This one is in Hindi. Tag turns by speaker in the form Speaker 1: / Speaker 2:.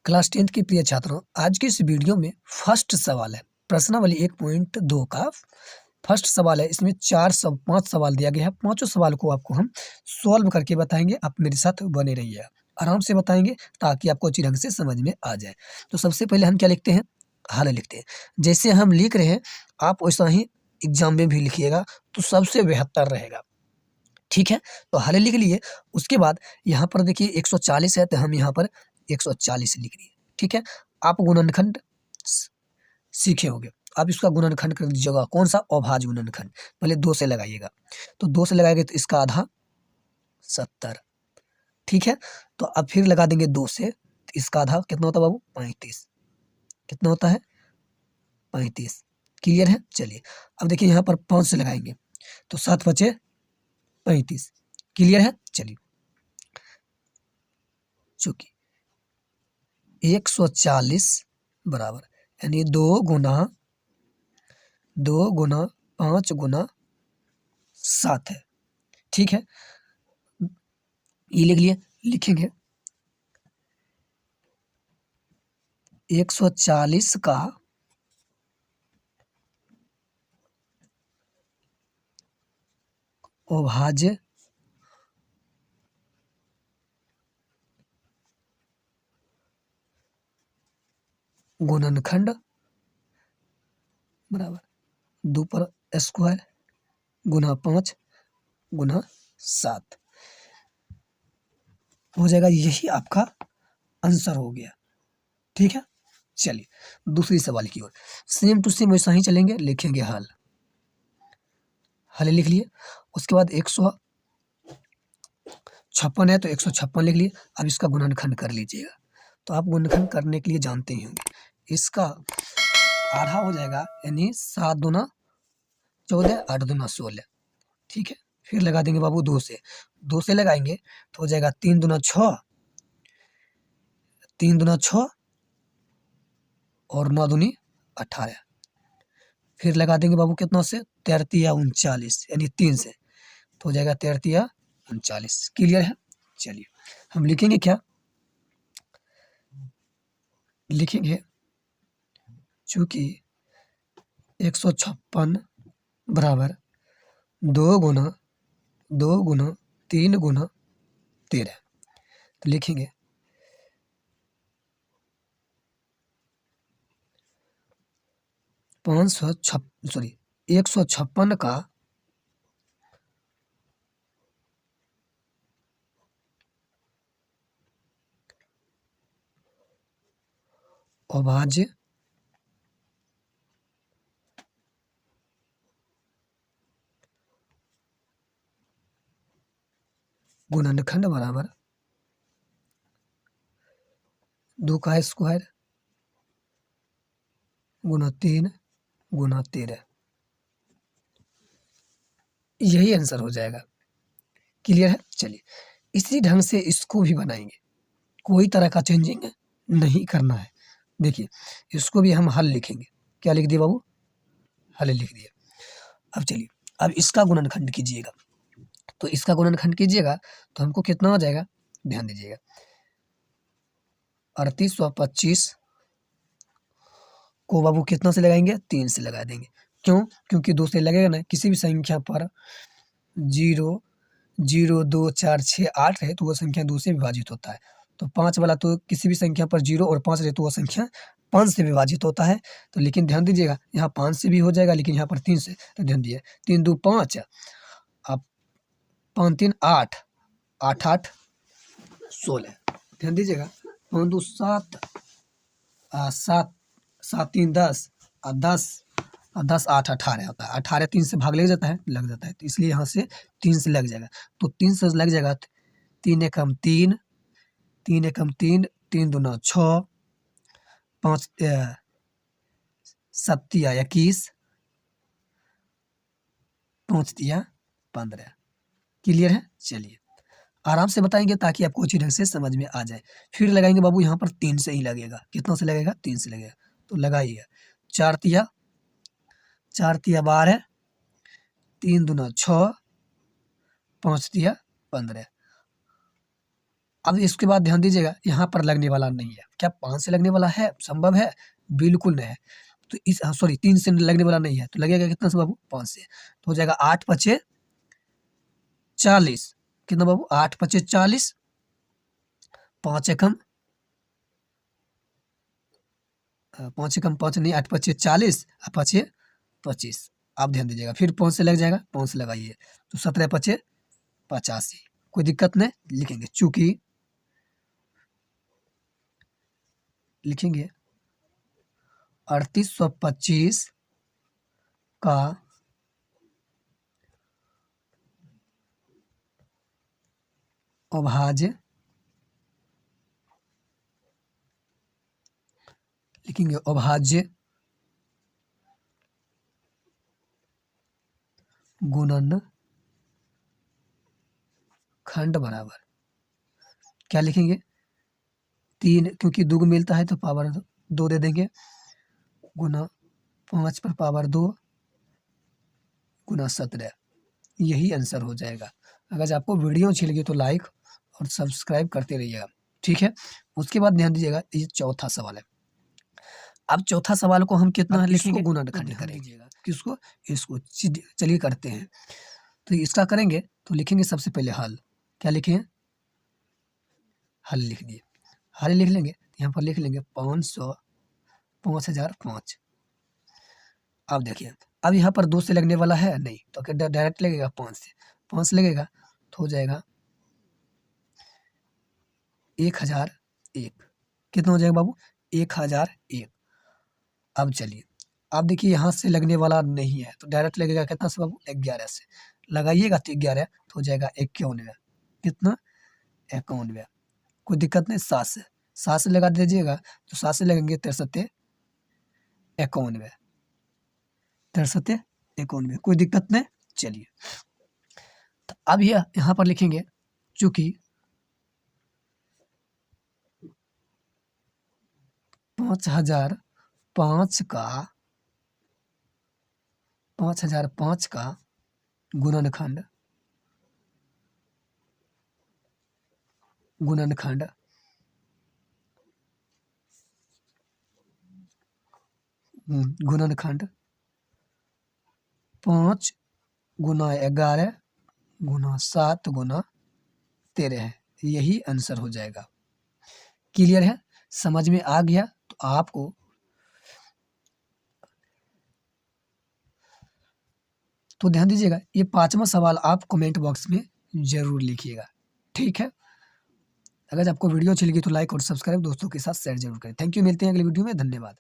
Speaker 1: क्लास 10th के प्रिय छात्रों, आज की इस वीडियो में फर्स्ट सवाल है प्रश्नावली 1.2 का फर्स्ट सवाल है। इसमें 5 सवाल दिया गया है। पांचों सवाल को आपको हम सॉल्व करके बताएंगे। आप मेरे साथ बने रहिए, आराम से बताएंगे ताकि आपको अच्छी ढंग से समझ में आ जाए। तो सबसे पहले हम क्या लिखते हैं, हल लिखते हैं। जैसे हम लिख रहे हैं आप वैसा ही एग्जाम में भी लिखिएगा तो सबसे बेहतर रहेगा। ठीक है, तो हल लिख लिए। उसके बाद यहाँ पर देखिए 140 है तो हम यहाँ पर 140 लिख लिए। ठीक है, आप गुणनखंड सीखे होंगे। आप इसका गुणनखंड कर दीजिएगा। कौन सा? अभाज्य गुणनखंड। पहले 2 से लगाइएगा, तो 2 से लगाएंगे तो इसका आधा 70। ठीक है, तो अब फिर लगा देंगे 2 से, तो इसका आधा कितना होता है बाबू? 35। कितना होता है? 35। क्लियर है? चलिए अब देखिए यहाँ पर 5 से लगाएंगे तो 7 बचे 35। क्लियर है? चलिए, चूंकि 140 बराबर यानी 2 गुना 5 गुना 7 है। ठीक है, ये लिख लिए। लिखेंगे 140 का अभाज्य गुणनखंड बराबर 2 पर स्क्वायर गुना 5 गुना 7 हो जाएगा। यही आपका आंसर हो गया। ठीक है, चलिए दूसरी सवाल की ओर। सेम टू सेम वैसा ही चलेंगे। लिखेंगे हल। हल लिख लिए। उसके बाद 156 है तो 156 लिख लिए। अब इसका गुणनखंड कर लीजिएगा। तो आप गुणनखंड करने के लिए जानते ही होंगे, इसका आधा हो जाएगा यानी 7 दूना 14, 8 दूना 16। ठीक है, फिर लगा देंगे बाबू 2 से। 2 से लगाएंगे तो हो जाएगा 3 दूना 6, 3 दूना 6 और 9 दूनी 18। फिर लगा देंगे बाबू कितना से? 33 39 यानी 3 से, तो हो जाएगा 33 39। क्लियर है? चलिए हम लिखेंगे क्या? लिखेंगे चूंकि 156 बराबर 2 गुना 3 गुना 13, तो लिखेंगे 156 का अभाज्य गुणनखंड बराबर 2 का स्क्वायर गुना 3 गुना 13। यही आंसर हो जाएगा। क्लियर है? चलिए इसी ढंग से इसको भी बनाएंगे। कोई तरह का चेंजिंग नहीं करना है। देखिए इसको भी हम हल लिखेंगे। क्या लिख दिए बाबू? हल लिख दिया। अब चलिए अब इसका गुणनखंड कीजिएगा। तो इसका गुणनखंड कीजिएगा तो हमको कितना हो जाएगा? ध्यान दीजिएगा 3825 को बाबू कितना से लगाएंगे? 3 से लगा देंगे। क्यों? क्योंकि 2 से लगेगा ना। किसी भी संख्या पर 0 0 2 4 6 8 है तो वो संख्या 2 से विभाजित होता है। तो 5 वाला तो किसी भी संख्या पर 0 और 5 रहे तो वो संख्या 5 से विभाजित होता है। तो लेकिन ध्यान दीजिएगा यहाँ 5 से भी हो जाएगा लेकिन यहाँ पर 3 से। तो ध्यान दिए 3 2 5, अब 5 3 8, 8 8 16। ध्यान दीजिएगा 5 2 7, 7 7 3 10 और 10 8 18 होता है। 18 3 से भाग लग जाता है, तो इसलिए यहाँ से 3 से लग जाएगा। तो 3 से लग जाएगा 3 एकम 3, 3 एकम 3, 3 दूना 6, 5 7 21, 5 15। क्लियर है? चलिए आराम से बताएंगे ताकि आपको अच्छी ढंग से समझ में आ जाए। फिर लगाएंगे बाबू यहाँ पर 3 से ही लगेगा। कितना से लगेगा? 3 से लगेगा। तो लगाइएगा 4 12, 3 दूना 6, 5 15। अब इसके बाद ध्यान दीजिएगा, यहाँ पर लगने वाला नहीं है। क्या 5 से लगने वाला है? संभव है? बिल्कुल नहीं है। तो इस सॉरी 3 से लगने वाला नहीं है, तो लगेगा कितना से बाबू? 5 से। तो हो जाएगा 8 पचे 40। कितना बाबू? 8 पचे 40, 5 एकम 5 एकम 5 नहीं, 8 पचे 40 और 5 25। आप ध्यान दीजिएगा, फिर 5 से लग जाएगा, 5 से लगाइए तो 17 पचे 85। कोई दिक्कत नहीं, लिखेंगे चूंकि लिखेंगे 3825 का अभाज्य, लिखेंगे अभाज्य गुणन खंड बराबर क्या लिखेंगे? 3, क्योंकि 2 को मिलता है तो पावर 2 दे देंगे, गुना 5 पर पावर 2 गुना 17। यही आंसर हो जाएगा। अगर आपको वीडियो अच्छी लगी तो लाइक और सब्सक्राइब करते रहिएगा, ठीक है। उसके बाद ध्यान दीजिएगा, ये चौथा सवाल है। अब चौथा सवाल को हम कितना लिखेंगे? गुणनखंड करेंगे। किसको? इसको। चलिए करते हैं। तो इसका करेंगे तो लिखेंगे सबसे पहले हल। क्या लिखें? हल लिख दिए। हल लिख लेंगे, यहाँ पर लिख लेंगे 500 5005। अब देखिए, अब यहाँ पर 2 से लगने वाला है नहीं, तो क्या डायरेक्ट लगेगा? 5 से। 5 से लगेगा तो हो जाएगा 1001। कितना हो जाएगा बाबू? 1001। अब चलिए, अब देखिए यहाँ से लगने वाला नहीं है, तो डायरेक्ट लगेगा कितना से बाबू? 11 से। लगाइएगा तो 11 तो हो जाएगा 91। कितना? 91। कोई दिक्कत नहीं, 7 से। 7 से लगा दीजिएगा तो 7 से लगेंगे 63 91। 63 91, कोई दिक्कत नहीं। चलिए, तो अब यहाँ पर लिखेंगे चूंकि 5005 का गुणनखंड गुणनखंड 5 गुना 11 गुना 7 गुना 13 है। यही आंसर हो जाएगा। क्लियर है? समझ में आ गया? तो आपको तो ध्यान दीजिएगा, ये 5वां सवाल आप कमेंट बॉक्स में जरूर लिखिएगा, ठीक है। अगर आपको वीडियो अच्छी लगी तो लाइक और सब्सक्राइब दोस्तों के साथ शेयर जरूर करें। थैंक यू, मिलते हैं अगली वीडियो में। धन्यवाद।